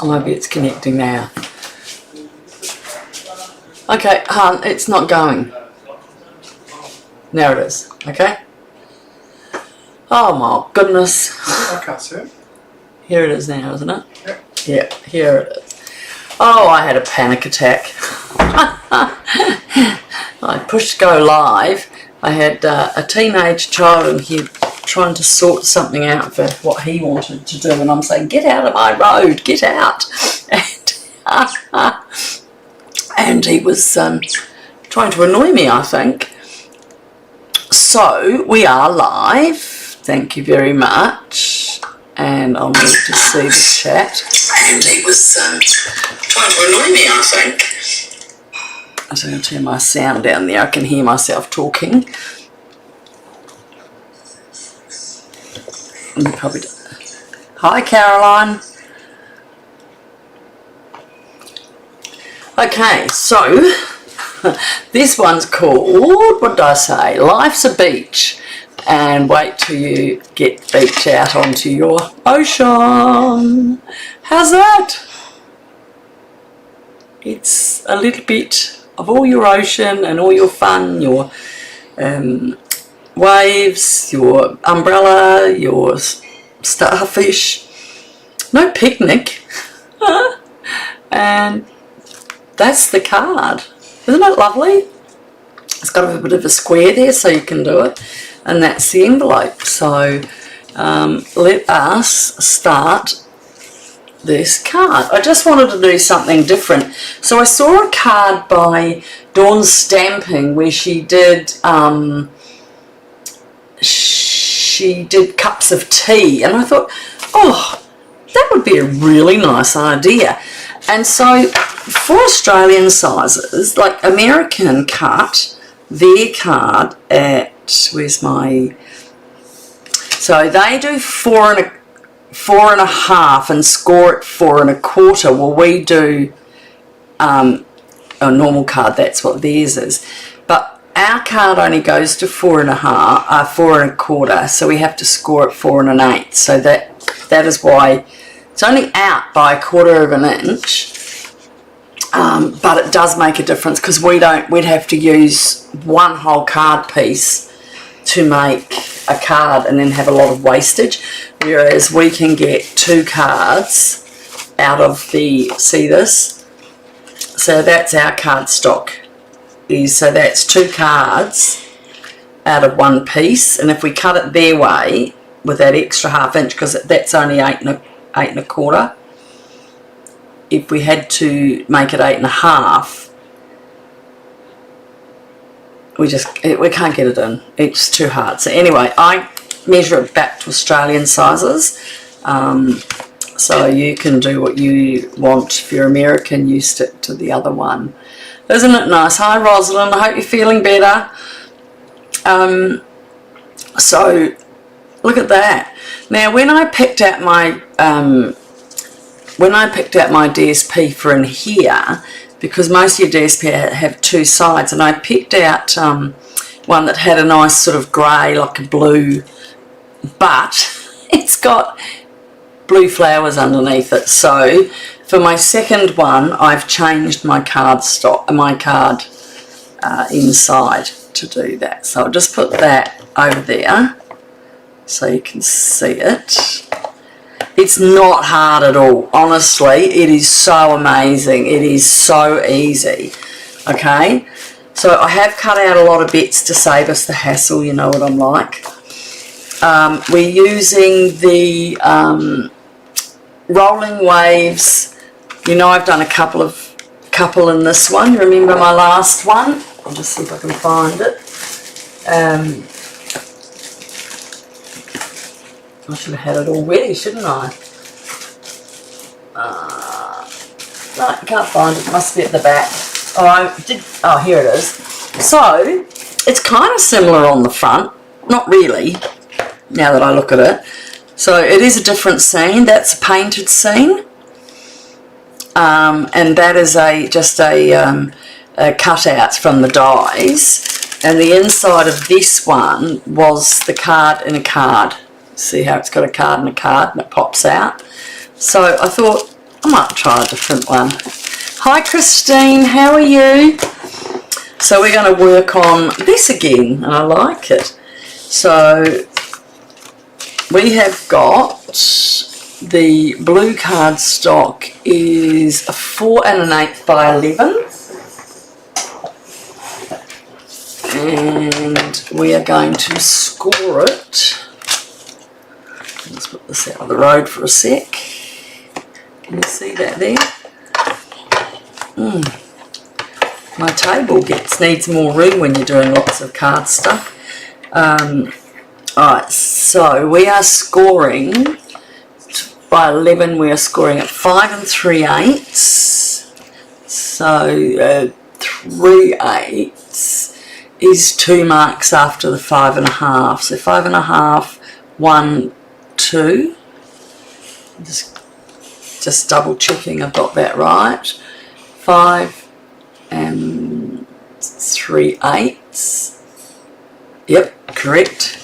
Oh, maybe it's connecting now. Okay, hon, it's not going. Now it is, okay? Oh my goodness. I can't see it. Here it is now, isn't it? Yep. Yeah, here it is. Oh, I had a panic attack. I pushed go live. I had a teenage child in here trying to sort something out for what he wanted to do, and I'm saying, get out of my road, get out. And he was trying to annoy me, I think. So we are live. Thank you very much. And I'll need to see the chat. And he was trying to annoy me, I think. So I'm going to turn my sound down there. I can hear myself talking. And probably. Hi, Caroline. Okay, so this one's called, what did I say? Life's a Beach. And wait till you get beach out onto your ocean. How's that? It's a little bit of all your ocean and all your fun, your waves, your umbrella, your starfish. No picnic. And that's the card. Isn't it lovely? It's got a bit of a square there so you can do it. And that's the envelope. So let us start this card. I just wanted to do something different. So I saw a card by Dawn's Stamping where she did cups of tea, and I thought, oh, that would be a really nice idea. And so for Australian sizes, like American cut their card at, where's my, so they do 4.5 and score at 4.25. Well, we do a normal card, that's what theirs is, but our card only goes to 4.25, so we have to score at 4 1/8. So that is why it's only out by 1/4 of an inch. But it does make a difference because we'd have to use one whole card piece to make a card and then have a lot of wastage, whereas we can get 2 cards out of the, see this? So that's our card stock. So that's 2 cards out of one piece, and if we cut it their way with that extra 1/2 inch, because that's only 8 1/4, if we had to make it 8 1/2, we can't get it in. It's too hard. So anyway, I measure it back to Australian sizes. So you can do what you want. If you're American, you stick to the other one. Isn't it nice? Hi, Rosalind. I hope you're feeling better. So look at that. Now, when I picked out my DSP for in here, because most of your DSP have 2 sides, and I picked out one that had a nice sort of grey, like a blue, but it's got blue flowers underneath it. So for my second one, I've changed my card stock, my card inside to do that. So I'll just put that over there so you can see it. It's not hard at all, honestly. It is so amazing. It is so easy. Okay, so I have cut out a lot of bits to save us the hassle. You know what I'm like. We're using the Rolling Waves. You know, I've done a couple in this one. Remember my last one? I'll just see if I can find it. I should have had it all ready, shouldn't I? No, I can't find it. It must be at the back. Oh, here it is. So, it's kind of similar on the front. Not really, now that I look at it. So, it is a different scene. That's a painted scene. And that is just a cutout from the dies. And the inside of this one was the card in a card. See how it's got a card and a card and it pops out. So I thought I might try a different one. Hi Christine, how are you? So we're going to work on this again, and I like it. So we have got the blue cardstock is a 4 1/8 by 11. And we are going to score it. Let's put this out of the road for a sec. Can you see that there? My table needs more room when you're doing lots of card stuff. Alright, so we are scoring by 11. We are scoring at 5 3/8. So 3/8 is 2 marks after the 5 1/2. So 5 1/2, 1, 2. Just double checking I've got that right. 5 3/8. Yep, correct.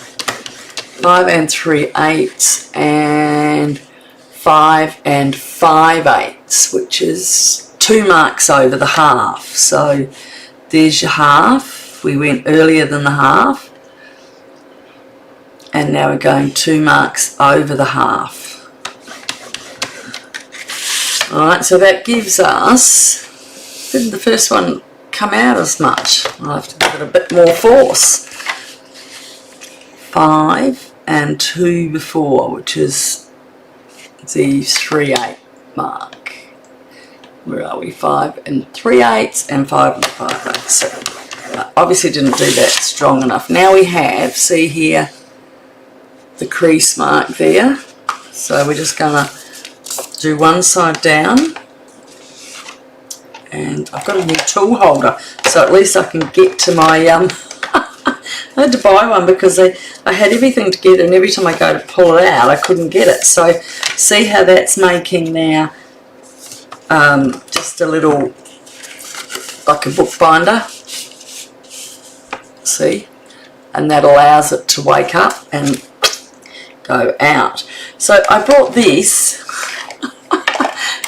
5 3/8 and 5 5/8, which is 2 marks over the half. So there's your half. We went earlier than the half, and now we're going 2 marks over the half. Alright, so that gives us, didn't the first one come out as much? I'll have to give it a bit more force. 5 and 2 before, which is the 3/8 mark. Where are we? 5 3/8 and 5 5/8. So obviously didn't do that strong enough. Now we have, see here, the crease mark there. So we're just going to do one side down. And I've got a new tool holder, so at least I can get to my, I had to buy one because I had everything together, and every time I go to pull it out, I couldn't get it. So see how that's making now just a little, like a bookbinder. See, and that allows it to wake up and go out. So I brought this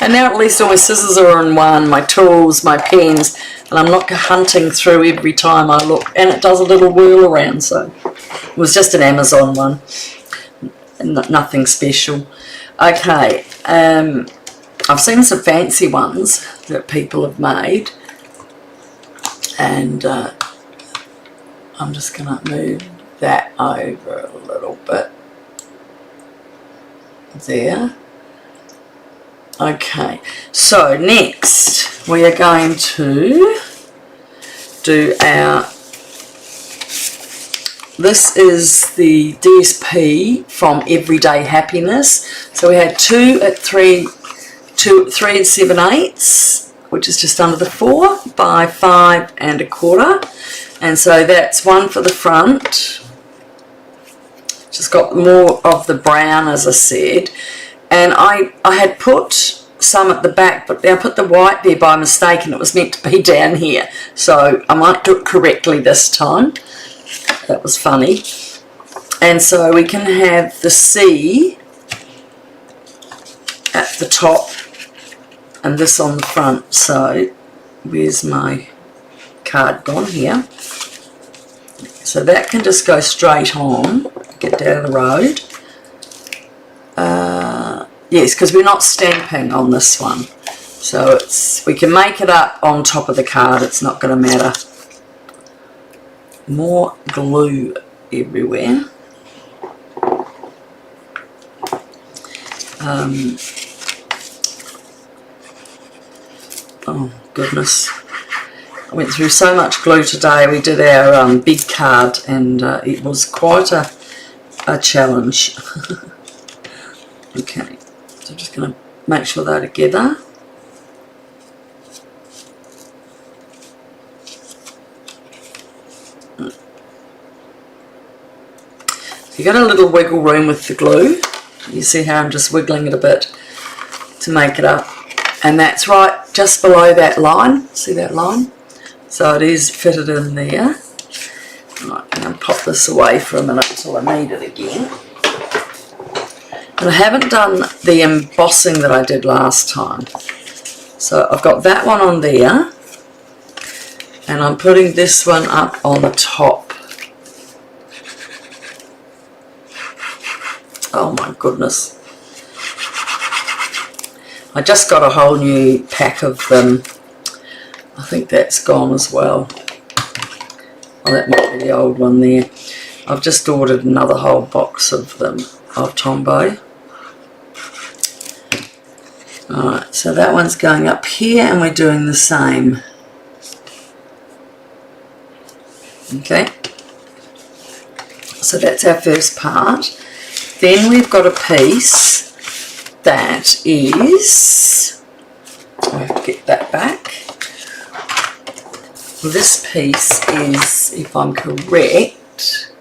and now at least all my scissors are in one, my tools, my pens, and I'm not hunting through every time I look, and it does a little whirl around. So it was just an Amazon one and nothing special. Okay, I've seen some fancy ones that people have made, and I'm just going to move that over a little bit there. Okay, so next we are going to do our, this is the DSP from Everyday Happiness. So we had 2 at 3 7/8, which is just under the 4 by 5 1/4. And so that's one for the front. Just got more of the brown, as I said. And I had put some at the back, but I put the white there by mistake, and it was meant to be down here. So I might do it correctly this time. That was funny. And so we can have the C at the top and this on the front. So where's my card gone here? So that can just go straight on. Get down the road. Yes, because we're not stamping on this one, so we can make it up on top of the card. It's not going to matter. More glue everywhere. Oh goodness, I went through so much glue today. We did our big card, and it was quite a challenge. Okay, so I'm just going to make sure they're together. You got a little wiggle room with the glue. You see how I'm just wiggling it a bit to make it up, and that's right just below that line. See that line? So it is fitted in there. Right, I'm going to pop this away for a minute until I need it again. And I haven't done the embossing that I did last time. So I've got that one on there, and I'm putting this one up on the top. Oh my goodness. I just got a whole new pack of them. I think that's gone as well. Oh, that might be the old one there. I've just ordered another whole box of them, of Tombow. Alright, so that one's going up here, and we're doing the same. Okay. So that's our first part. Then we've got a piece that is, I have to get that back. This piece is, if I'm correct,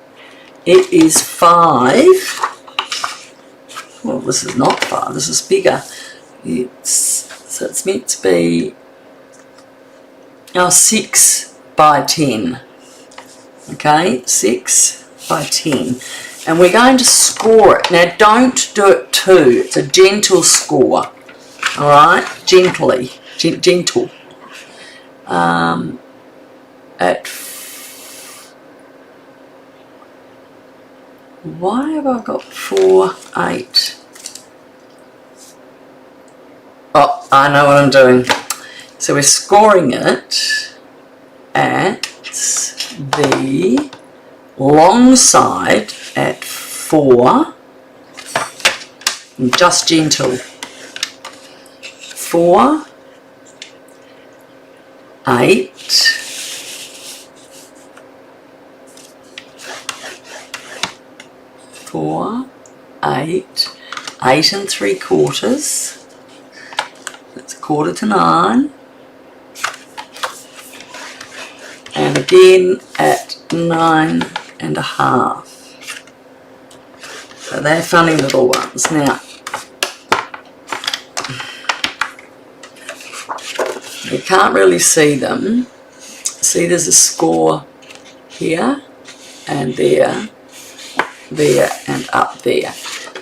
it is 5. Well, this is not 5, this is bigger. So it's meant to be 6 by 10. Okay, 6 by 10. And we're going to score it. Now don't do it too. It's a gentle score. Alright? Gently. Gentle. Why have I got 4, 8? Oh, I know what I'm doing. So we're scoring it at the long side at 4, and just gentle. 4, 8, 4, 8, 8 3/4. That's 8:45. And again at 9.5. So they're funny little ones. Now, you can't really see them. See, there's a score here and there, there and up there.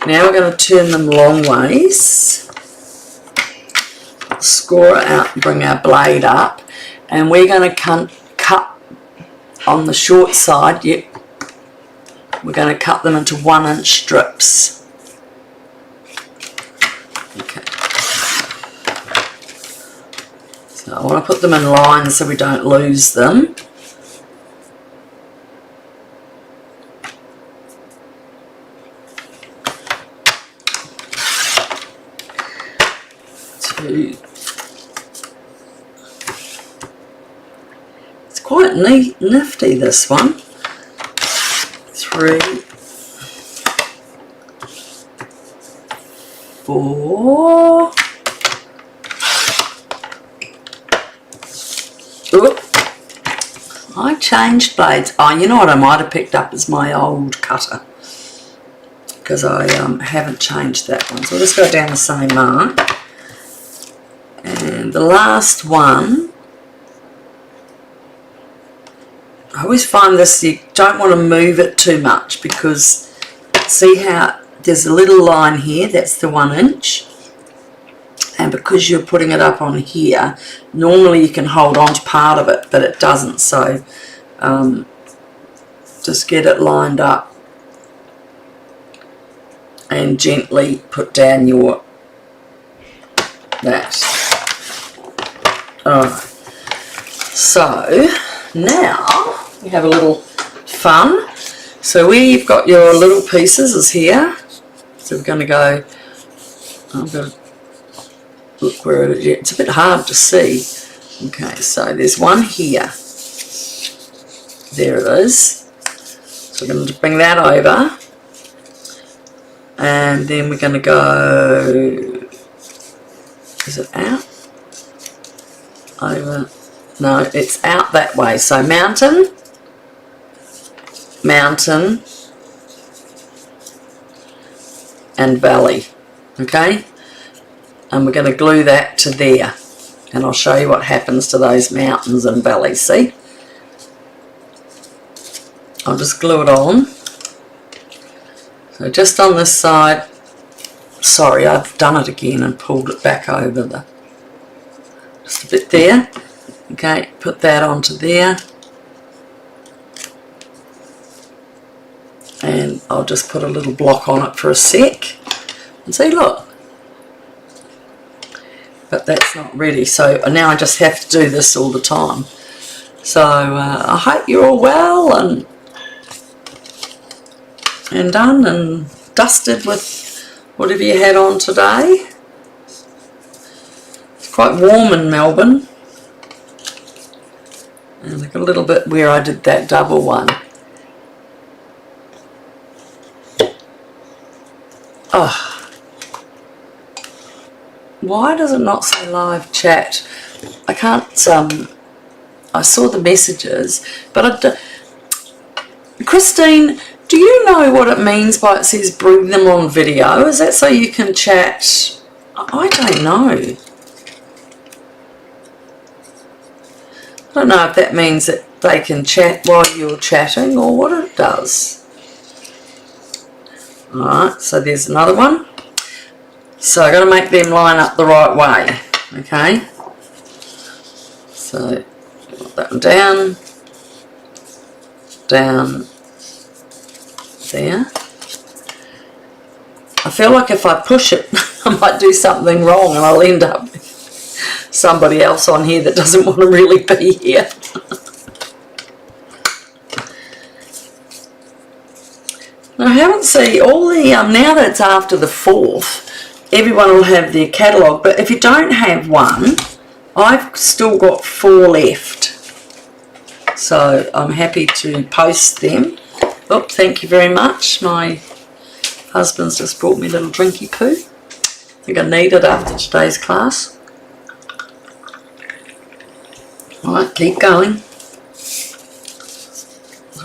Now we're going to turn them long ways, score it out and bring our blade up, and we're going to cut on the short side. Yep, we're going to cut them into 1-inch strips. Okay. So I want to put them in lines so we don't lose them. It's quite nifty, this one. 3, 4. Oop. I changed blades. Oh, you know what I might have picked up is my old cutter, because I haven't changed that one. So I'll just go down the same mark. And the last one, I always find this, you don't want to move it too much, because see how there's a little line here, that's the 1 inch, and because you're putting it up on here, normally you can hold on to part of it, but it doesn't. So just get it lined up and gently put down your that. Alright, so now we have a little fun. So where you've got your little pieces is here. So we're going to go, I'm going to look where it is. It's a bit hard to see. Okay, so there's one here. There it is. So we're going to bring that over. And then we're going to go, is it out? Over. No, it's out that way. So mountain, mountain, and valley. Okay, and we're going to glue that to there, and I'll show you what happens to those mountains and valleys. See, I'll just glue it on. So just on this side sorry, I've done it again and pulled it back over the, just a bit there. Okay, put that onto there. And I'll just put a little block on it for a sec. And see, look. But that's not ready, so now I just have to do this all the time. So I hope you're all well and done and dusted with whatever you had on today. It's quite warm in Melbourne. And look a little bit where I did that double one. Oh. Why does it not say live chat? I can't, I saw the messages, but Christine, do you know what it means by it says bring them on video? Is that so you can chat? I don't know. I don't know if that means that they can chat while you're chatting or what it does. Alright, so there's another one. So I've got to make them line up the right way, okay? So put that one down, down, there. I feel like if I push it, I might do something wrong and I'll end up with somebody else on here that doesn't want to really be here. I haven't seen all the, now that it's after the 4th, everyone will have their catalogue, but if you don't have one, I've still got 4 left. So I'm happy to post them. Oh, thank you very much. My husband's just brought me a little drinky poo. I think I need it after today's class. Alright, keep going.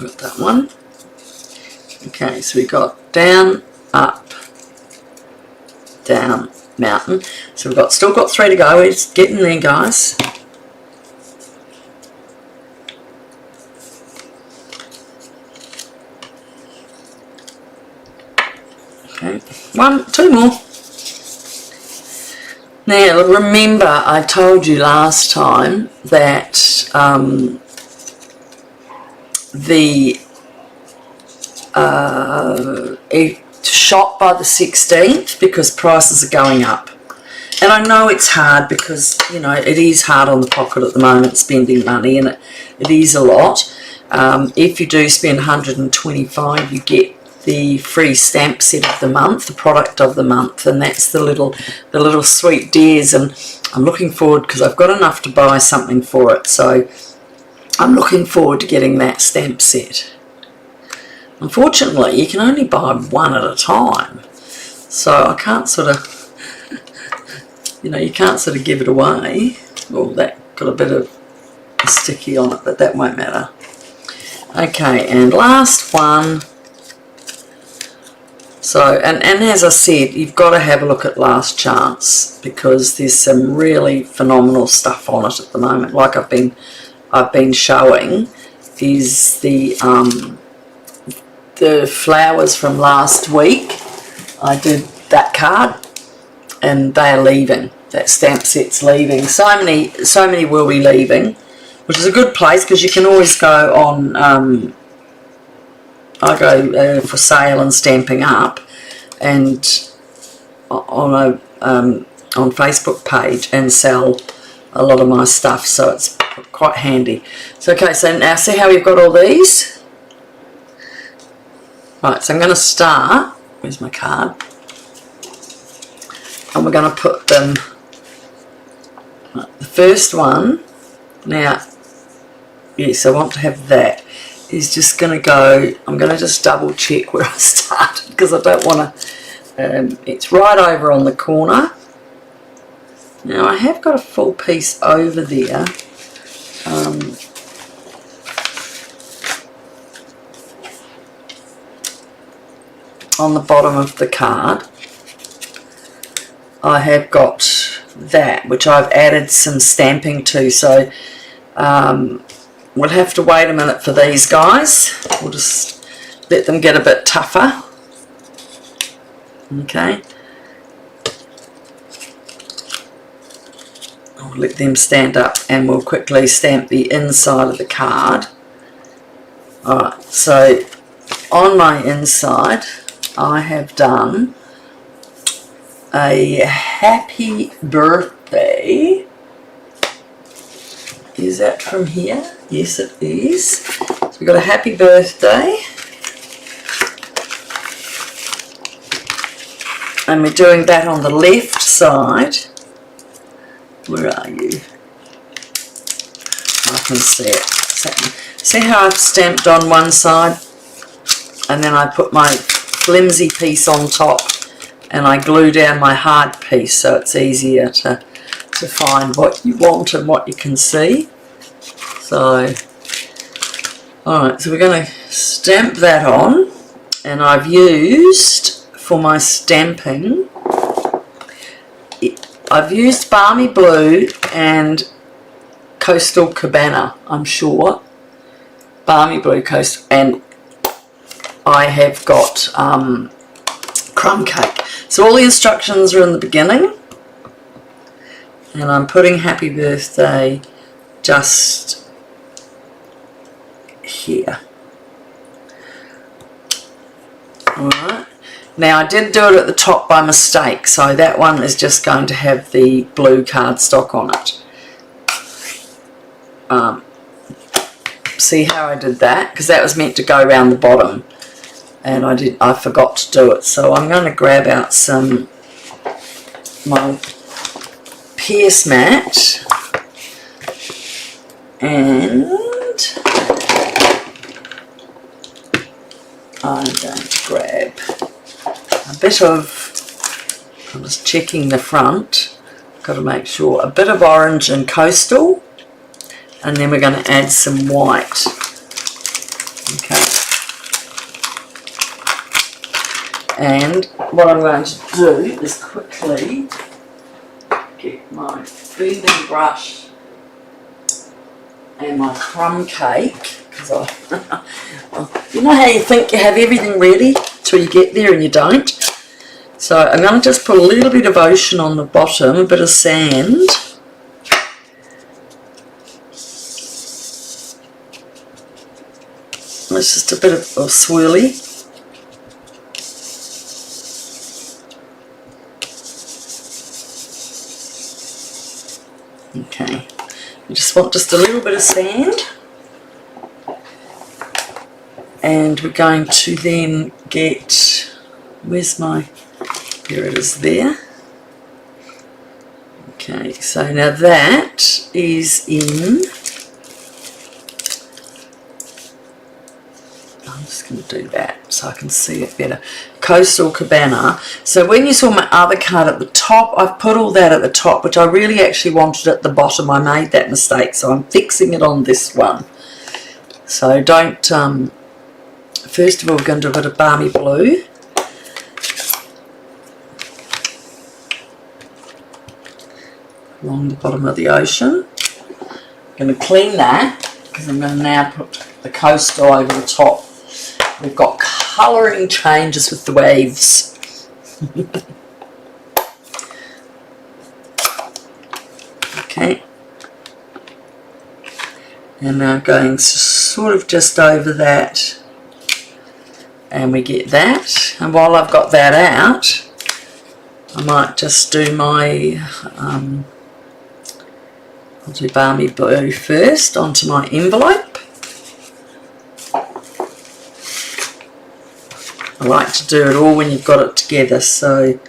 Got that one. Okay, so we got down, up, down, mountain. So we've still got 3 to go. We're just getting there, guys. Okay, 1, 2 more. Now remember, I told you last time that shop by the 16th because prices are going up. And I know it's hard because, you know, it is hard on the pocket at the moment spending money, and it is a lot. If you do spend $125, you get the free stamp set of the month, the product of the month, and that's the little sweet dares. And I'm looking forward because I've got enough to buy something for it, so I'm looking forward to getting that stamp set. Unfortunately, you can only buy one at a time, so I can't sort of, you know, you can't sort of give it away. Oh, that got a bit of sticky on it, but that won't matter. Okay, and last one. So, and as I said, you've got to have a look at Last Chance because there's some really phenomenal stuff on it at the moment. Like I've been showing is the flowers from last week. I did that card and they are leaving. That stamp set's leaving. So many will be leaving, which is a good place because you can always go on, I go for sale and Stamping Up and on Facebook page and sell a lot of my stuff, so it's quite handy. So okay, so now see how we've got all these? Right, so I'm going to start, where's my card, and we're going to put them, the first one, now, yes, I want to have that, is just going to go, I'm going to just double check where I started, because I don't want to, it's right over on the corner. Now I have got a full piece over there, on the bottom of the card. I have got that, which I've added some stamping to, so we'll have to wait a minute for these guys. We'll just let them get a bit tougher. Okay, I'll let them stand up and we'll quickly stamp the inside of the card. Alright, so on my inside I have done a happy birthday. Is that from here? Yes, it is. So we've got a happy birthday. And we're doing that on the left side. Where are you? I can see it. See how I've stamped on one side and then I put my flimsy piece on top and I glue down my hard piece so it's easier to find what you want and what you can see. So, alright, so we're going to stamp that on, and I've used, for my stamping, I've used Balmy Blue and Coastal Cabana, I'm sure. Balmy Blue, Coastal, and I have got crumb cake. So all the instructions are in the beginning, and I'm putting happy birthday just here. Alright, now I did do it at the top by mistake, so that one is just going to have the blue cardstock on it. See how I did that? Because that was meant to go around the bottom and I forgot to do it. So I'm going to grab out my Pierce mat and I'm going to grab a bit of, I'm just checking the front, got to make sure, a bit of orange and coastal, and then we're going to add some white. Okay. And what I'm going to do is quickly get my feeding brush and my crumb cake, because you know how you think you have everything ready till you get there and you don't. So I'm going to just put a little bit of ocean on the bottom, a bit of sand. It's just a bit of swirly. Okay, you just want just a little bit of sand, and we're going to then get, where's my, here it is there. Okay, so now that is in, I'm just going to do that so I can see it better. Coastal Cabana. So when you saw my other card at the top, I've put all that at the top, which I really actually wanted at the bottom. I made that mistake, so I'm fixing it on this one. So don't, first of all we're going to do a bit of Balmy Blue. Along the bottom of the ocean. I'm going to clean that, because I'm going to now put the coastal over the top. We've got colouring changes with the waves. Okay. And now going sort of just over that. And we get that. And while I've got that out, I might just do my, I'll do Balmy Blue first onto my envelope. I like to do it all when you've got it together, so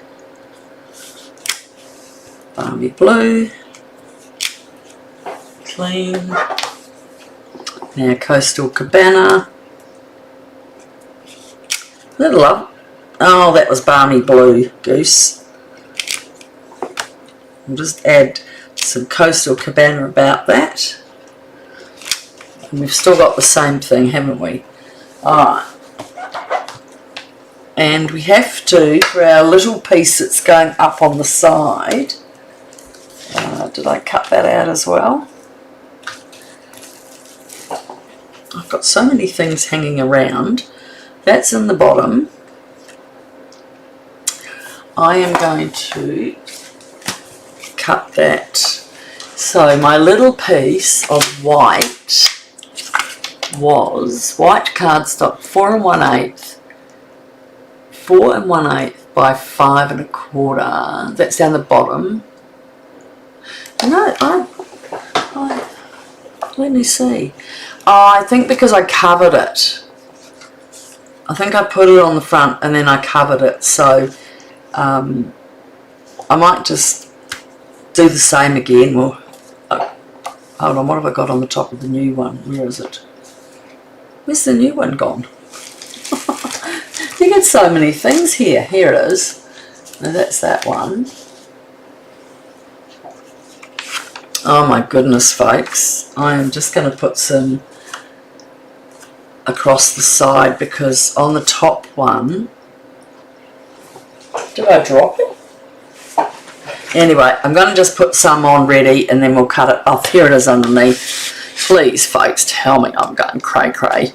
Balmy Blue, clean, now Coastal Cabana, little up, oh that was Balmy Blue, goose. We'll just add some Coastal Cabana about that, and we've still got the same thing, haven't we? Alright. And we have to, for our little piece that's going up on the side, did I cut that out as well? I've got so many things hanging around. That's in the bottom. I am going to cut that So my little piece of white was white cardstock 4 1/8, 4 1/8 by 5 1/4. That's down the bottom. No, let me see. Oh, I think because I covered it. I think I put it on the front and then I covered it. So I might just do the same again. Well, hold on, what have I got on the top of the new one? Where is it? Where's the new one gone? You get so many things here. Here it is. Now that's that one. Oh my goodness, folks. I am just going to put some across the side because on the top one... Did I drop it? Anyway, I'm going to just put some on ready and then we'll cut it off. Here it is underneath. Please, folks, tell me I'm going cray-cray.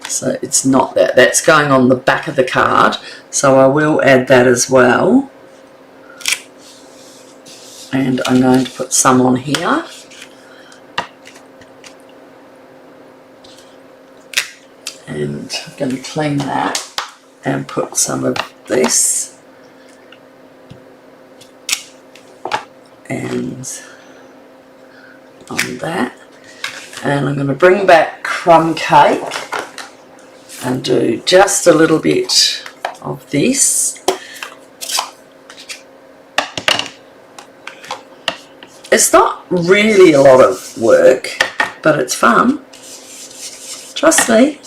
So it's not that. That's going on the back of the card. So I will add that as well. And I'm going to put some on here. And I'm going to clean that and put some of this. And on that. And I'm going to bring back crumb cake and do just a little bit of this. It's not really a lot of work, but it's fun. Trust me.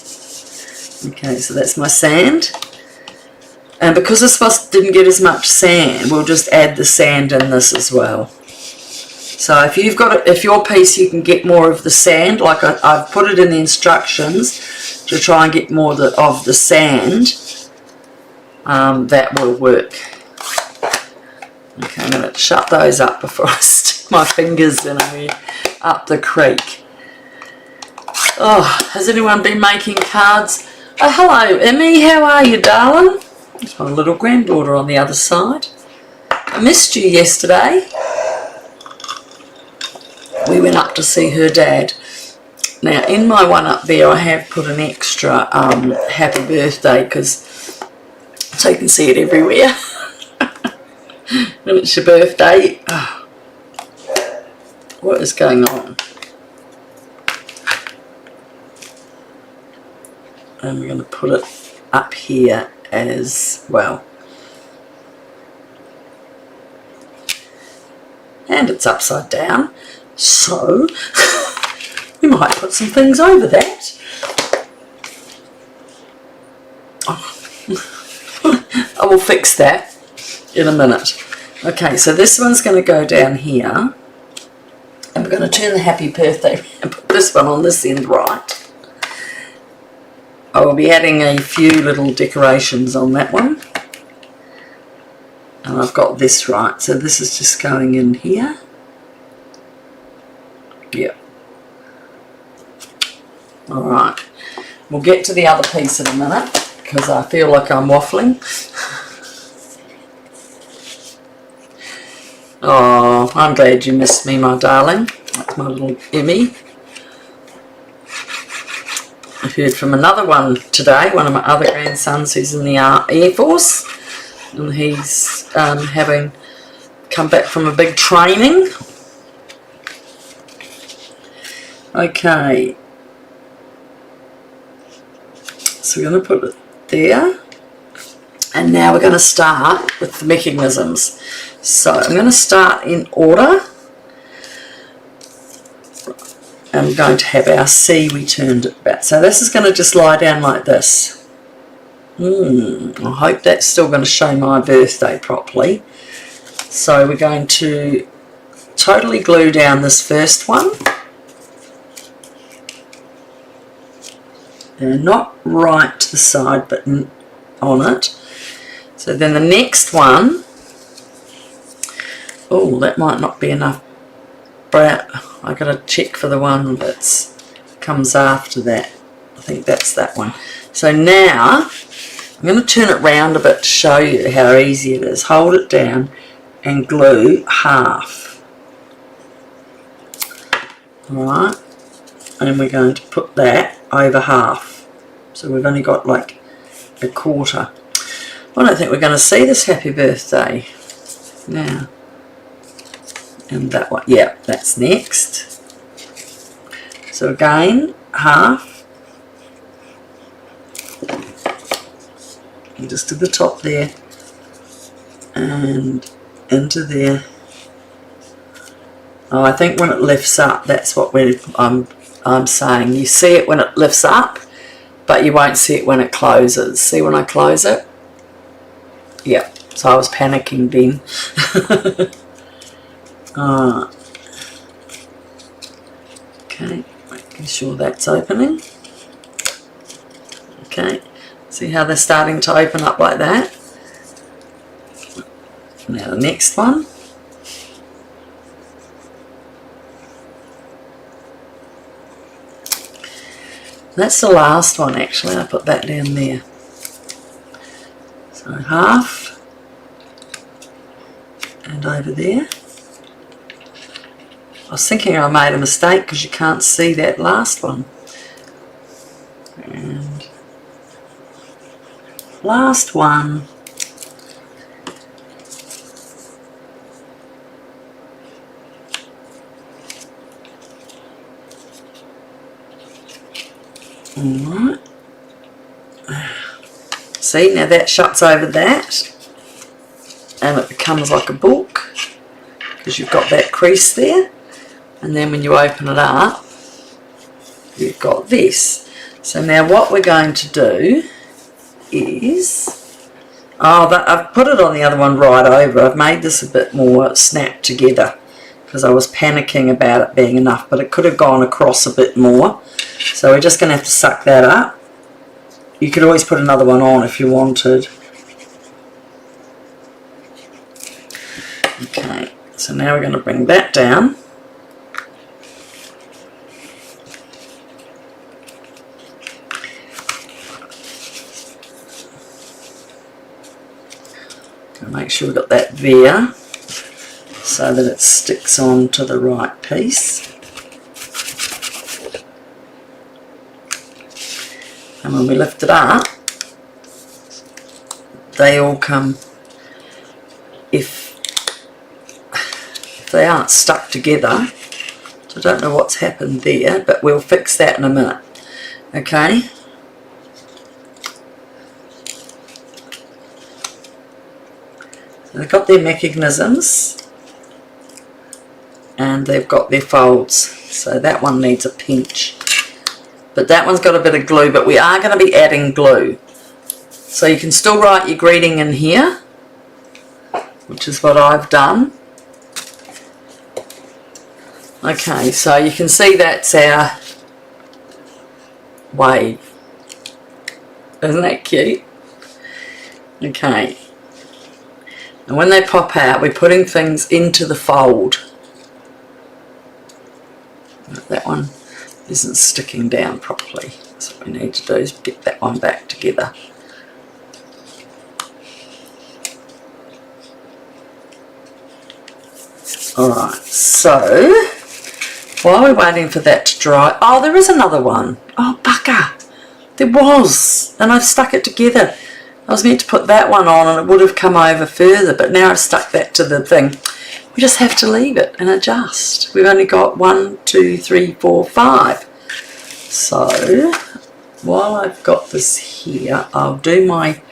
Okay, so that's my sand. And because this didn't get as much sand, we'll just add the sand in this as well. So if you've got if your piece you can get more of the sand, like I've put it in the instructions to try and get more of the sand, that will work. Okay, I'm going to shut those up before I stick my fingers in up the creek. Oh, has anyone been making cards? Oh, hello, Emmy. How are you, darling? There's my little granddaughter on the other side. I missed you yesterday. We went up to see her dad. Now, in my one up there, I have put an extra happy birthday so you can see it everywhere. When it's your birthday. Oh, what is going on? And we're going to put it up here as well. And it's upside down. So, we might put some things over that. Oh. I will fix that in a minute. Okay, so this one's going to go down here. And we're going to turn the happy birthday and put this one on this end right. I will be adding a few little decorations on that one. And I've got this right, so this is just going in here. Yep. Alright, we'll get to the other piece in a minute because I feel like I'm waffling. Oh, I'm glad you missed me, my darling. That's my little Emmy. I heard from another one today, one of my other grandsons who's in the Air Force, and he's having come back from a big training. Okay, so we're going to put it there, and now we're going to start with the mechanisms. So I'm going to start in order. I'm going to have our C, we turned it back. So this is going to just lie down like this. I hope that's still going to show my birthday properly. So we're going to totally glue down this first one. And not right to the side, but on it. So then the next one, oh, that might not be enough. But I got to check for the one that comes after that. I think that's that one. So now I'm going to turn it round a bit to show you how easy it is. Hold it down and glue half. Alright, and we're going to put that over half. So we've only got like a quarter. I don't think we're going to see this happy birthday now. And that one, yeah, that's next. So again, half. And just to the top there. And into there. Oh, I think when it lifts up, that's what I'm saying. You see it when it lifts up, but you won't see it when it closes. See when I close it? Yeah, so I was panicking then. Alright. Okay, making sure that's opening. Okay, see how they're starting to open up like that? Now the next one. That's the last one actually, I put that down there. So half, and over there. I was thinking I made a mistake because you can't see that last one. And last one. Alright. See, now that shuts over that and it becomes like a book because you've got that crease there, and then when you open it up you've got this. So now what we're going to do is, I've put it on the other one right over. I've made this a bit more snapped together because I was panicking about it being enough, but it could have gone across a bit more. So we're just going to have to suck that up. You could always put another one on if you wanted. Okay, so now we're going to bring that down. Make sure we've got that there so that it sticks on to the right piece. And when we lift it up, they all come, if they aren't stuck together. So I don't know what's happened there, but we'll fix that in a minute. Okay. So they've got their mechanisms and they've got their folds. So that one needs a pinch. But that one's got a bit of glue, but we are going to be adding glue. So you can still write your greeting in here, which is what I've done. Okay, so you can see that's our wave. Isn't that cute? Okay. And when they pop out, we're putting things into the fold. That one isn't sticking down properly. So what we need to do is get that one back together. Alright, so while we're waiting for that to dry, oh, there is another one. Oh, bugger. There was, and I've stuck it together. I was meant to put that one on and it would have come over further, but now I've stuck that to the thing. We just have to leave it and adjust. We've only got 1, 2, 3, 4, 5. So while I've got this here, I'll do my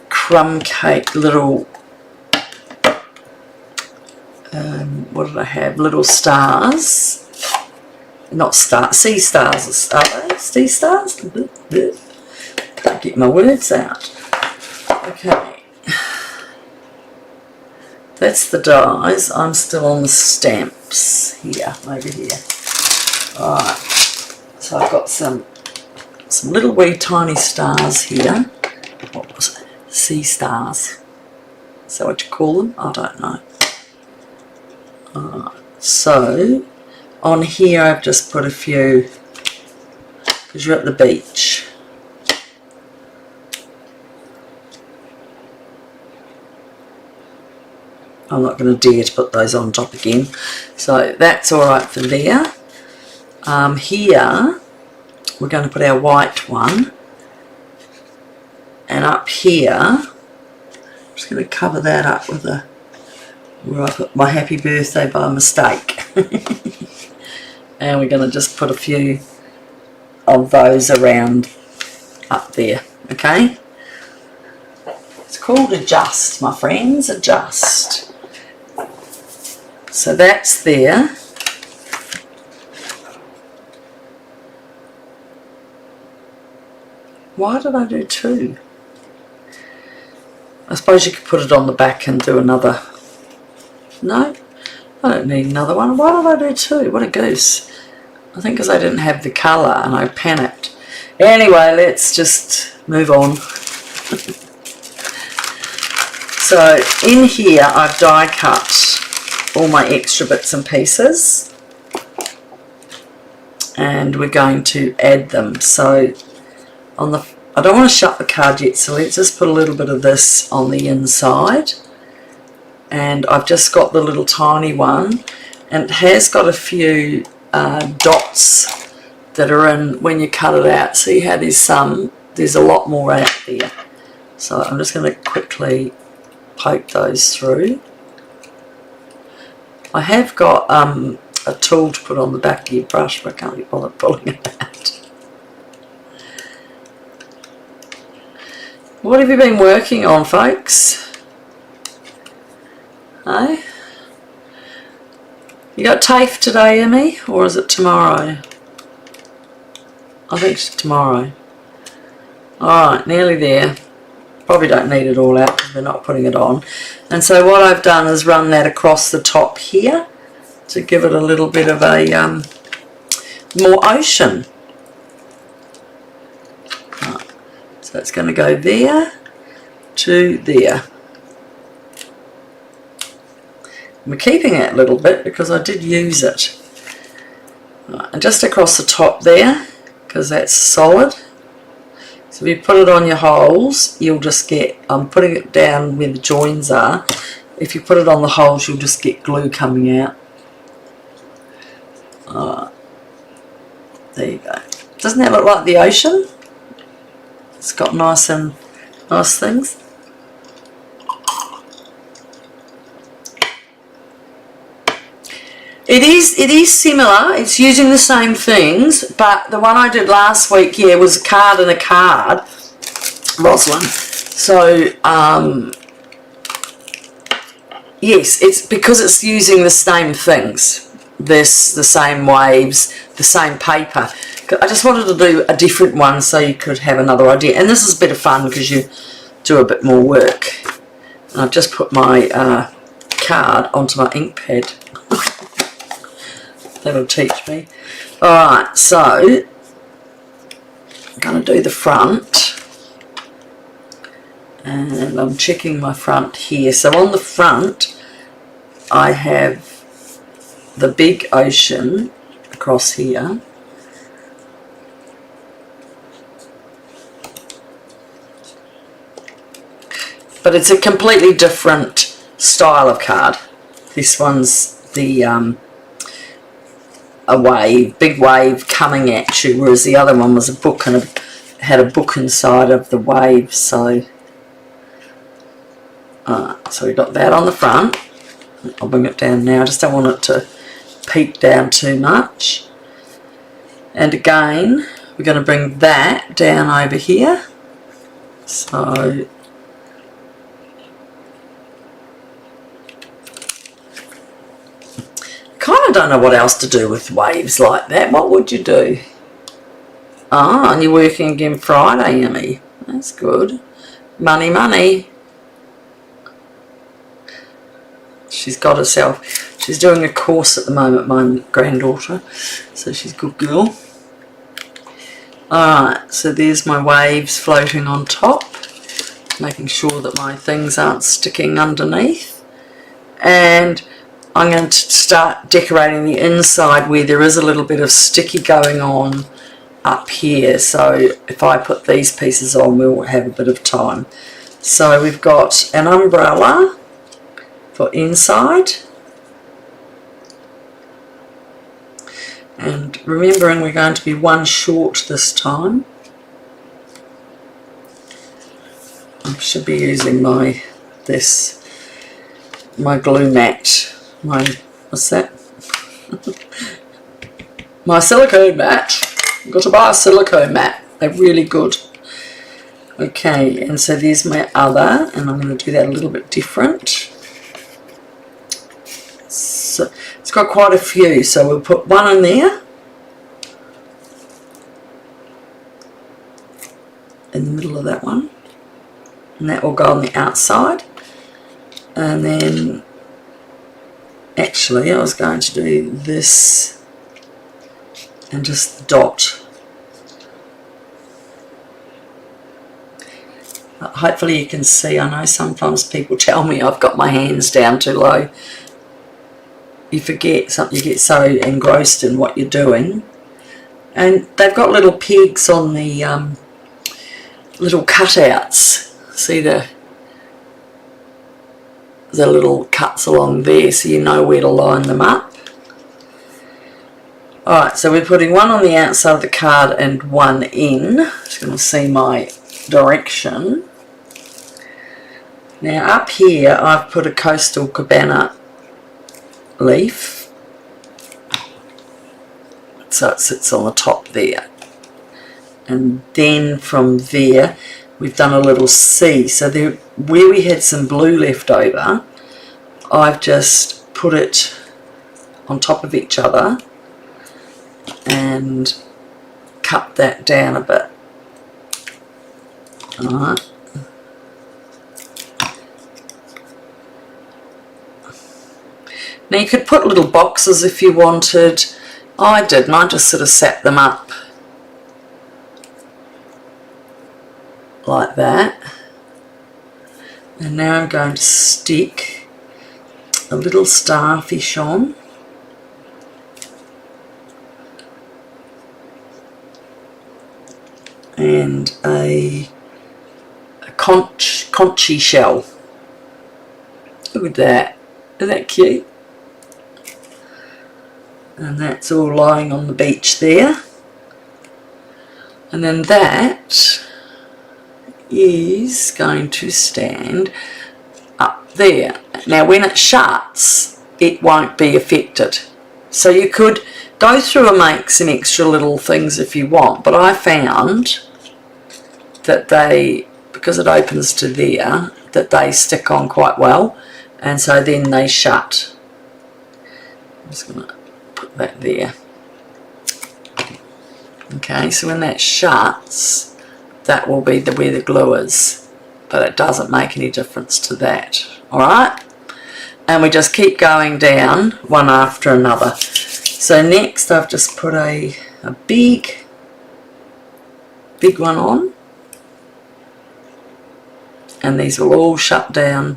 crumb cake little, what did I have? Little stars. Not stars, sea stars. Are they? Sea stars? Can't get my words out. Okay. That's the dies. I'm still on the stamps here, over here. Alright. So I've got some little wee tiny stars here. What was it? Sea stars. Is that what you call them? I don't know. Alright. So on here I've just put a few, because you're at the beach. I'm not going to dare to put those on top again. So that's alright for there. Here we're going to put our white one, and up here I'm just going to cover that up with a, where I put my happy birthday by mistake. And we're going to just put a few of those around up there, okay? It's called adjust, my friends, adjust. So that's there. Why did I do two? I suppose you could put it on the back and do another. No, I don't need another one. Why did I do two? What a goose. I think because I didn't have the colour and I panicked. Anyway, let's just move on. So in here I've die cut all my extra bits and pieces, and we're going to add them. So on the, I don't want to shut the card yet, so let's just put a little bit of this on the inside. And I've just got the little tiny one, and it has got a few dots that are in when you cut it out. See how there's a lot more out there. So I'm just going to quickly poke those through. I have got a tool to put on the back of your brush, but I can't be bothered pulling it out. What have you been working on, folks? Hey? You got TAFE today, Emmy? Or is it tomorrow? I think it's tomorrow. Alright, nearly there. Probably don't need it all out because we're not putting it on. And so what I've done is run that across the top here to give it a little bit of a more ocean. Right. So it's going to go there to there. We're keeping it a little bit because I did use it. Right, and just across the top there, because that's solid. So if you put it on your holes, you'll just get, I'm putting it down where the joins are. If you put it on the holes, you'll just get glue coming out. There you go. Doesn't that look like the ocean? It's got nice things. It is similar. It's using the same things, but the one I did last week, yeah, was a card and a card, Rosalind. So yes, it's because it's using the same things. The same waves, the same paper. I just wanted to do a different one so you could have another idea. And this is a bit of fun because you do a bit more work. And I've just put my card onto my ink pad. That'll teach me. Alright, so I'm going to do the front. And I'm checking my front here. So on the front I have the big ocean across here. But it's a completely different style of card. This one's the a wave, big wave coming at you, whereas the other one was a book and it had a book inside of the wave. So so we got that on the front. I'll bring it down now. I just don't want it to peek down too much. And again, we're going to bring that down over here. So kind of don't know what else to do with waves like that. What would you do? Ah, and you're working again Friday, Emmy. That's good. Money, money. She's got herself. She's doing a course at the moment, my granddaughter. So she's a good girl. Alright, so there's my waves floating on top. Making sure that my things aren't sticking underneath. And I'm going to start decorating the inside where there is a little bit of sticky going on up here. So if I put these pieces on, we'll have a bit of time. So we've got an umbrella for inside. And remembering we're going to be one short this time. I should be using my glue mat. What's that? My silicone mat. I've got to buy a silicone mat. They're really good. Okay, and so there's my other, and I'm going to do that a little bit different. So it's got quite a few, so we'll put one in there. In the middle of that one. And that will go on the outside. And then, actually, I was going to do this and just dot. Hopefully you can see. I know sometimes people tell me I've got my hands down too low. You forget something, you get so engrossed in what you're doing. And they've got little pegs on the little cutouts. See the little cuts along there, so you know where to line them up. Alright, so we're putting one on the outside of the card and one in. Just going to see my direction. Now up here I've put a coastal Cabana leaf, so it sits on the top there, and then from there we've done a little C. So there, where we had some blue left over, I've just put it on top of each other and cut that down a bit. Alright. Now you could put little boxes if you wanted. I didn't, I just sort of set them up like that. And now I'm going to stick a little starfish on. And a conchy shell. Look at that. Isn't that cute? And that's all lying on the beach there. And then that is going to stand up there. Now when it shuts, it won't be affected. So you could go through and make some extra little things if you want, but I found that they, because it opens to there, that they stick on quite well, and so then they shut. I'm just going to put that there. Okay, so when that shuts, that will be where the glue is, but it doesn't make any difference to that. Alright, and we just keep going down one after another. So next I've just put a big one on, and these will all shut down,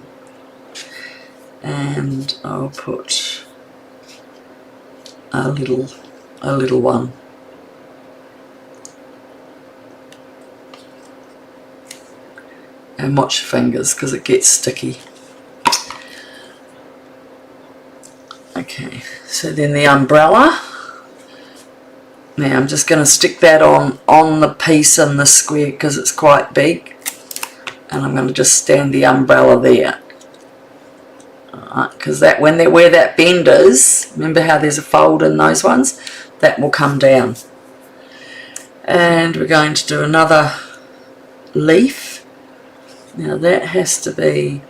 and I'll put a little one. And watch your fingers because it gets sticky. Okay, so then the umbrella. Now I'm just going to stick that on the piece in the square because it's quite big, and I'm going to just stand the umbrella there. Alright, because that where that bend is, remember how there's a fold in those ones, that will come down. And we're going to do another leaf. Now that has to be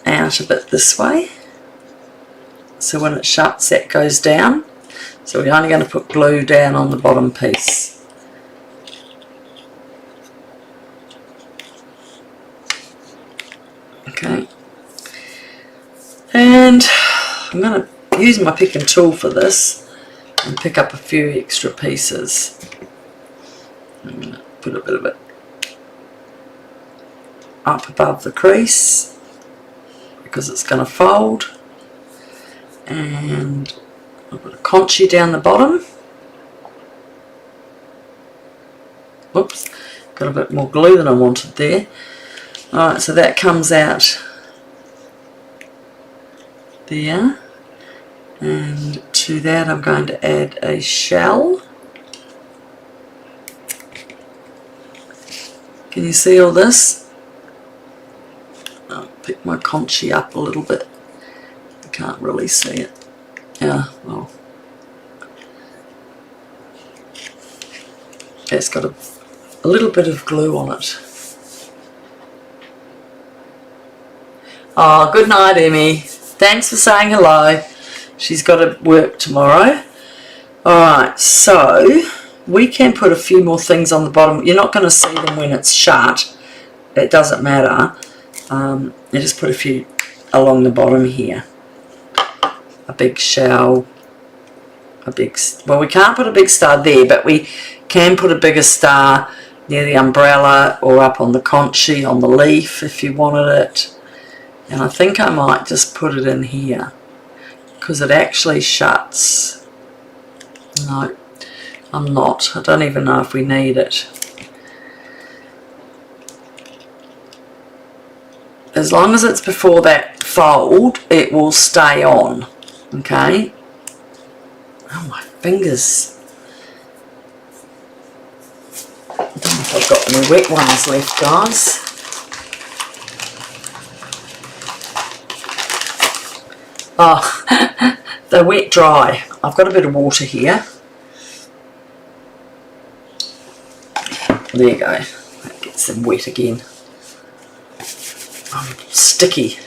out a bit this way, so when it shuts that goes down. So we're only going to put glue down on the bottom piece. Okay, and I'm going to use my picking tool for this and pick up a few extra pieces. I'm going to put a bit of it up above the crease because it's going to fold, and I've got a conchy down the bottom. Whoops, got a bit more glue than I wanted there. Alright, so that comes out there, and to To that I'm going to add a shell. Can you see all this? I'll pick my conchi up a little bit. I can't really see it. Yeah, well, it's got a little bit of glue on it. Oh, good night, Emmy. Thanks for saying hello. She's got to work tomorrow. Alright, so we can put a few more things on the bottom. You're not going to see them when it's shut. It doesn't matter. You just put a few along the bottom here. A big shell. Well, we can't put a big star there, but we can put a bigger star near the umbrella or up on the conchi, on the leaf if you wanted it. And I think I might just put it in here because it actually shuts. No, I'm not. I don't even know if we need it. As long as it's before that fold, it will stay on. Okay? Oh, my fingers. I don't know if I've got any wet ones left, guys. Oh, they're wet dry. I've got a bit of water here. There you go. That gets them wet again. Oh, sticky.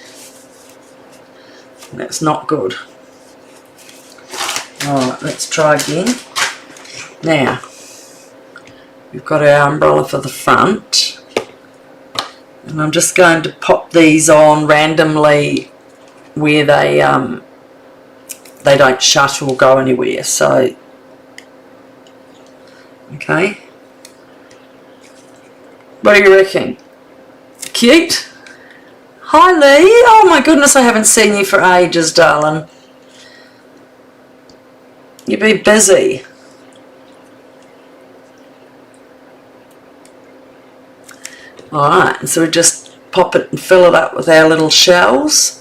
That's not good. Alright, let's try again. Now, we've got our umbrella for the front. And I'm just going to pop these on randomly where they don't shut or go anywhere. So, okay. What do you reckon? Cute? Hi Lee. Oh my goodness, I haven't seen you for ages, darling. You've been busy. Alright, and so we just pop it and fill it up with our little shells.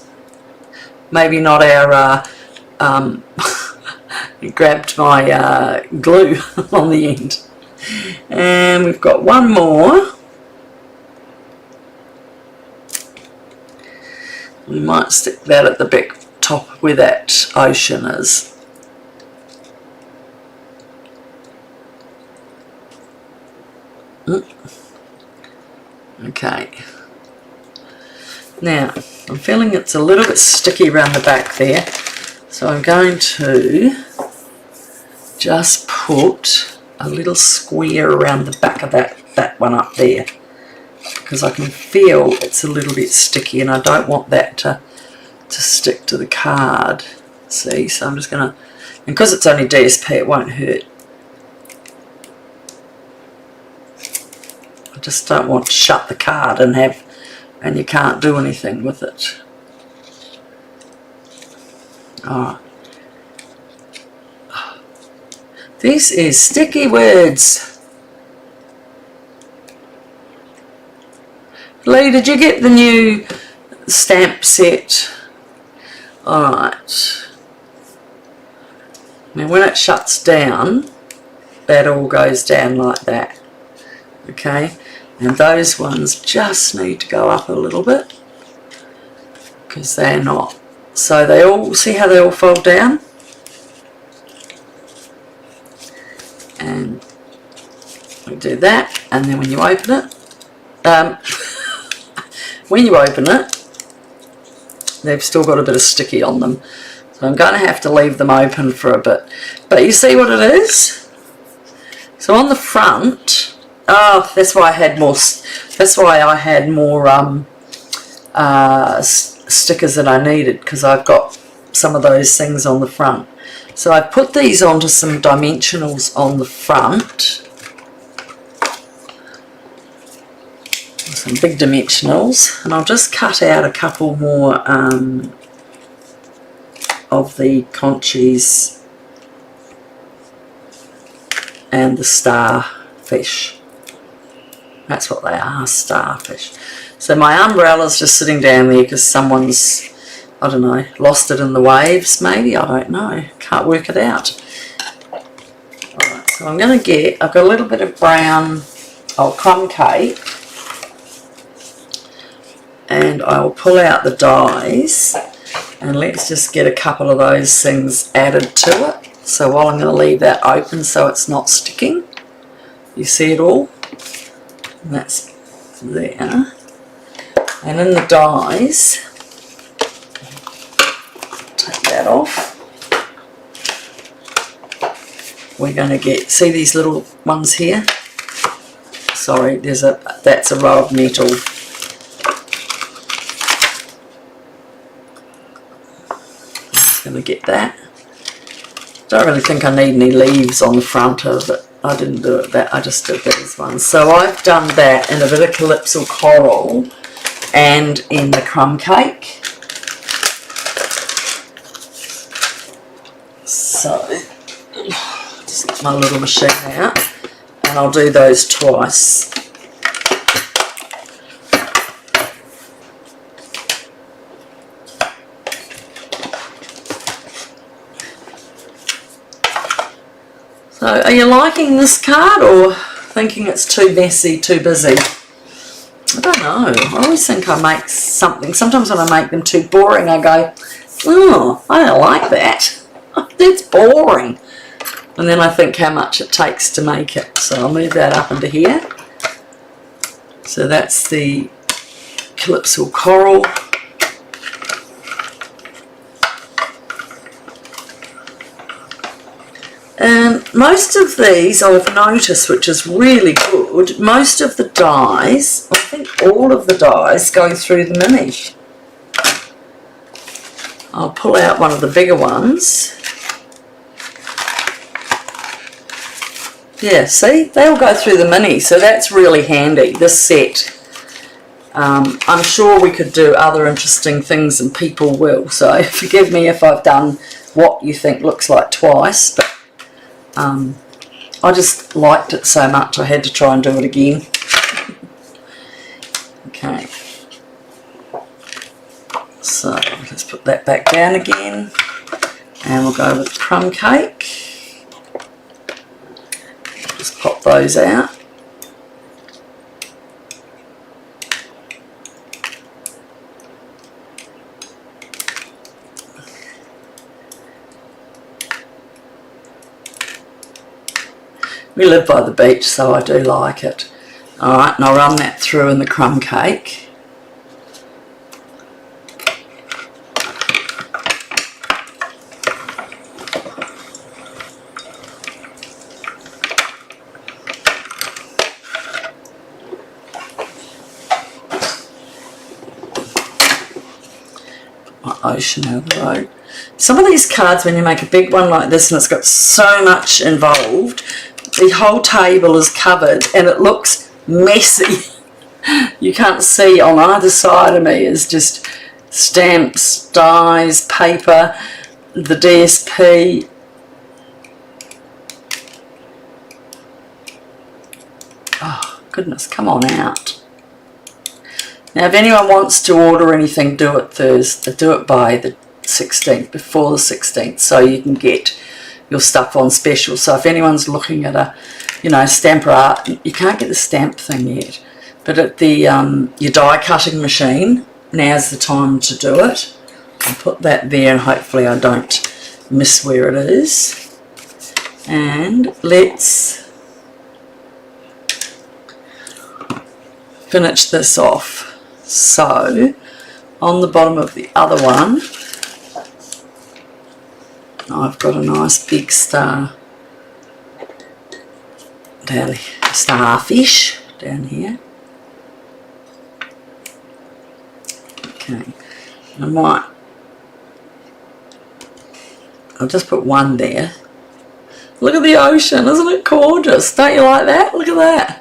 Maybe not our, grabbed my glue on the end. And we've got one more. We might stick that at the back top where that ocean is. Okay. Now, I'm feeling it's a little bit sticky around the back there, so I'm going to just put a little square around the back of that one up there, because I can feel it's a little bit sticky and I don't want that to stick to the card. See, so I'm just going to, and because it's only DSP, it won't hurt. I just don't want to shut the card and you can't do anything with it. Alright. This is sticky words. Lee, did you get the new stamp set? Alright. Now when it shuts down, that all goes down like that. Okay? And those ones just need to go up a little bit because they're not. So they all, see how they all fold down? And we do that, and then when you open it, they've still got a bit of sticky on them. So I'm going to have to leave them open for a bit. But you see what it is? So on the front, oh, that's why I had more. That's why I had more stickers than I needed, because I've got some of those things on the front. So I put these onto some dimensionals on the front, some big dimensionals, and I'll just cut out a couple more of the conchis and the starfish. That's what they are, starfish. So my umbrella's just sitting down there because someone's I don't know, lost it in the waves maybe, I don't know, can't work it out. Alright, so I'm going to get, I've got a little bit of brown crumb cake, and I'll pull out the dies, and let's just get a couple of those things added to it. So while I'm going to leave that open so it's not sticking, you see it all, and that's there. And in the dies, take that off, we're going to get, see these little ones here? Sorry, that's a row of metal. I'm just going to get that. Don't really think I need any leaves on the front of it. I didn't do it that, I just did these ones. So I've done that in a bit of Calypso coral and in the crumb cake. So, just get my little machine out, and I'll do those twice. So, are you liking this card or thinking it's too messy, too busy? I don't know. I always think I make something. Sometimes when I make them too boring, I go, oh, I don't like that. That's boring. And then I think how much it takes to make it. So I'll move that up into here. So that's the Calypso coral. And most of these I've noticed, which is really good, most of the dies, I think all of the dies go through the mini. I'll pull out one of the bigger ones. Yeah, see, they all go through the mini, so that's really handy, this set. I'm sure we could do other interesting things, and people will, so forgive me if I've done what you think looks like twice, but I just liked it so much I had to try and do it again. Okay, so let's put that back down again, and we'll go with crumb cake. Just pop those out. We live by the beach, so I do like it. Alright, and I'll run that through in the crumb cake. My ocean over the road. Some of these cards, when you make a big one like this and it's got so much involved, the whole table is covered and it looks messy. You can't see on either side of me is just stamps, dies, paper, the DSP. Oh goodness, come on out. Now if anyone wants to order anything, do it Thursday, do it by the 16th, before the 16th, so you can get your stuff on special. So if anyone's looking at a, you know, stamper art, you can't get the stamp thing yet, but at the your die cutting machine, now's the time to do it. I'll put that there and hopefully I don't miss where it is. And let's finish this off. So on the bottom of the other one, I've got a nice big star down here, starfish down here. Okay, I'll just put one there. Look at the ocean, isn't it gorgeous? Don't you like that? Look at that.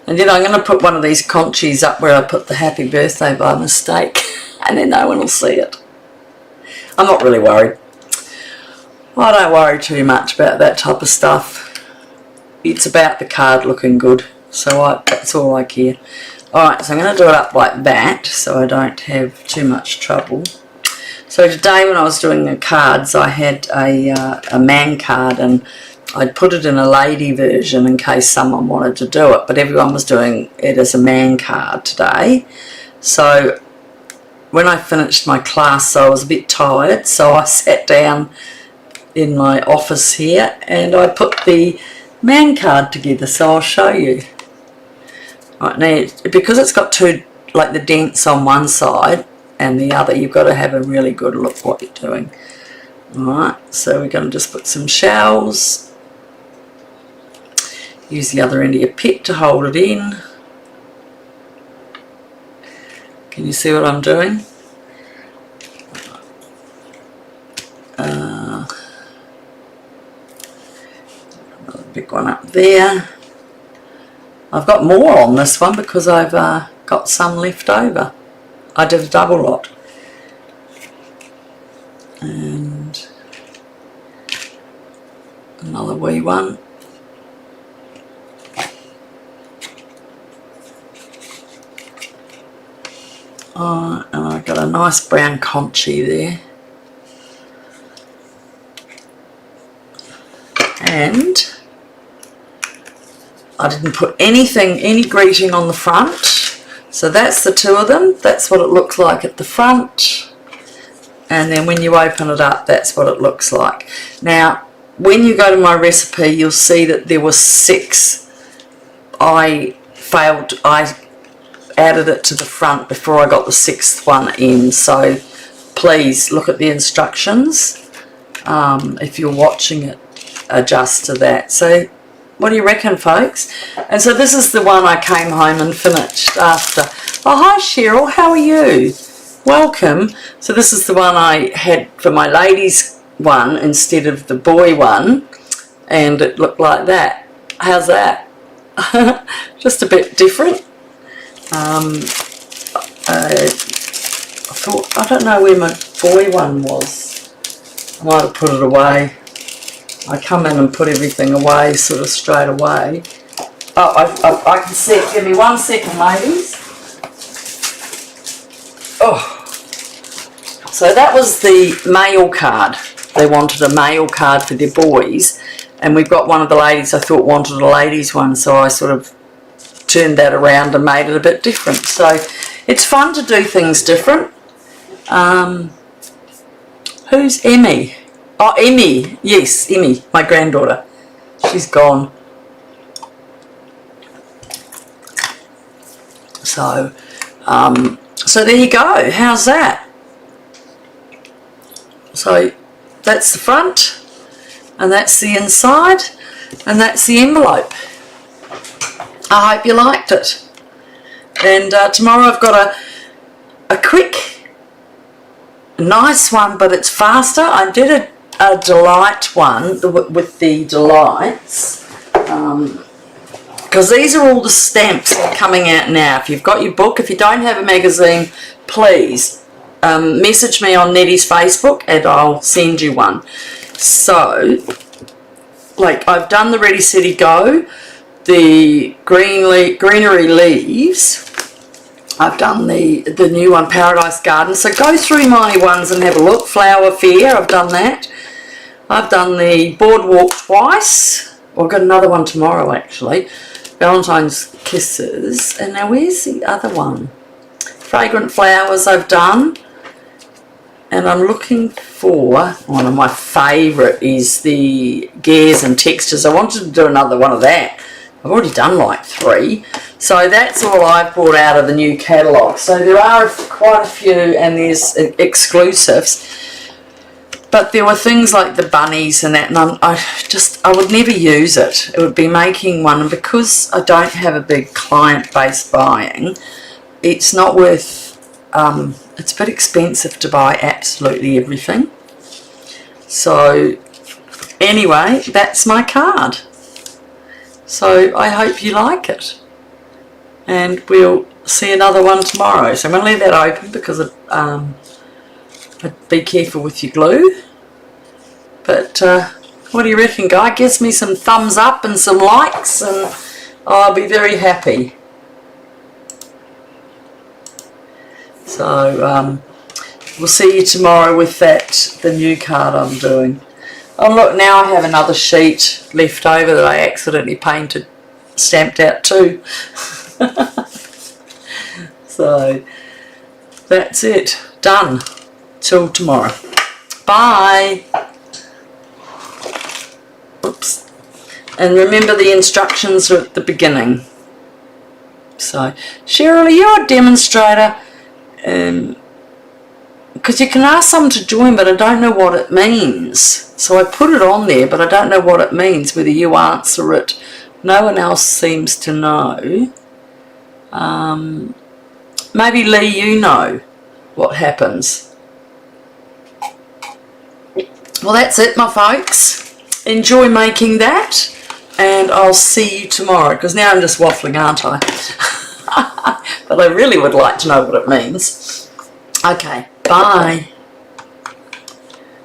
And then I'm going to put one of these conchis up where I put the happy birthday by mistake, and then no one will see it. I'm not really worried. I don't worry too much about that type of stuff. It's about the card looking good, so that's all I care. Alright, so I'm going to do it up like that so I don't have too much trouble. So today when I was doing the cards, I had a man card, and I'd put it in a lady version in case someone wanted to do it, but everyone was doing it as a man card today. So when I finished my class, I was a bit tired, so I sat down in my office here and I put the man card together, so I'll show you. Right, now, because it's got two, like the dents on one side and the other, you've got to have a really good look what you're doing. Alright, so we're going to just put some shells. Use the other end of your pick to hold it in. Can you see what I'm doing? Another big one up there. I've got more on this one because I've got some left over. I did a double lot. And another wee one. And I've got a nice brown conchi there. And I didn't put any greeting on the front. So that's the two of them. That's what it looks like at the front. And then when you open it up, that's what it looks like. Now, when you go to my recipe, you'll see that there were 6. I added it to the front before I got the 6th one in. So please look at the instructions if you're watching it, adjust to that. So what do you reckon, folks? And so this is the one I came home and finished after. Oh, hi Cheryl, how are you? Welcome. So this is the one I had for my ladies one instead of the boy one, and it looked like that. How's that? Just a bit different. I thought, I don't know where my boy one was. I might have put it away. I come in and put everything away sort of straight away. Oh, I can see it. Give me 1 second, ladies. Oh. So that was the male card. They wanted a male card for their boys. And we've got one of the ladies I thought wanted a ladies one, so I sort of turned that around and made it a bit different. So it's fun to do things different. Who's Emmy? Oh, Emmy. Yes, Emmy, my granddaughter. She's gone. So, so there you go. How's that? So that's the front, and that's the inside, and that's the envelope. I hope you liked it. And tomorrow I've got a quick, nice one, but it's faster. I did a delight one with the delights, because these are all the stamps coming out now. If you've got your book, if you don't have a magazine, please message me on Nette's Facebook and I'll send you one. So, like, I've done the Ready, Steady, Go, the greenery leaves. I've done the new one, Paradise Garden. So go through my ones and have a look. Flower Fair, I've done that. I've done the Boardwalk twice. Well, I've got another one tomorrow, actually. Valentine's Kisses. And now where's the other one? Fragrant Flowers I've done. And I'm looking for, one of my favourite is the Gears and Textures. I wanted to do another one of that. I've already done like 3. So that's all I've brought out of the new catalogue. So there are quite a few, and there's exclusives. But there were things like the bunnies and that, and I would never use it. It would be making one, and because I don't have a big client base buying, it's not worth, it's a bit expensive to buy absolutely everything. So anyway, that's my card. So I hope you like it. And we'll see another one tomorrow. So I'm going to leave that open because be careful with your glue. But what do you reckon, Guy? Gives me some thumbs up and some likes, and I'll be very happy. So we'll see you tomorrow with the new card I'm doing. Oh look, now I have another sheet left over that I accidentally stamped out too. So that's it, done. Till tomorrow. Bye. Oops. And remember the instructions are at the beginning. So, Cheryl, are you a demonstrator? Because you can ask someone to join, but I don't know what it means. So I put it on there, but I don't know what it means, whether you answer it. No one else seems to know. Maybe Lee, you know what happens. Well, that's it, my folks. Enjoy making that, and I'll see you tomorrow, because now I'm just waffling, aren't I? But I really would like to know what it means. Okay, bye.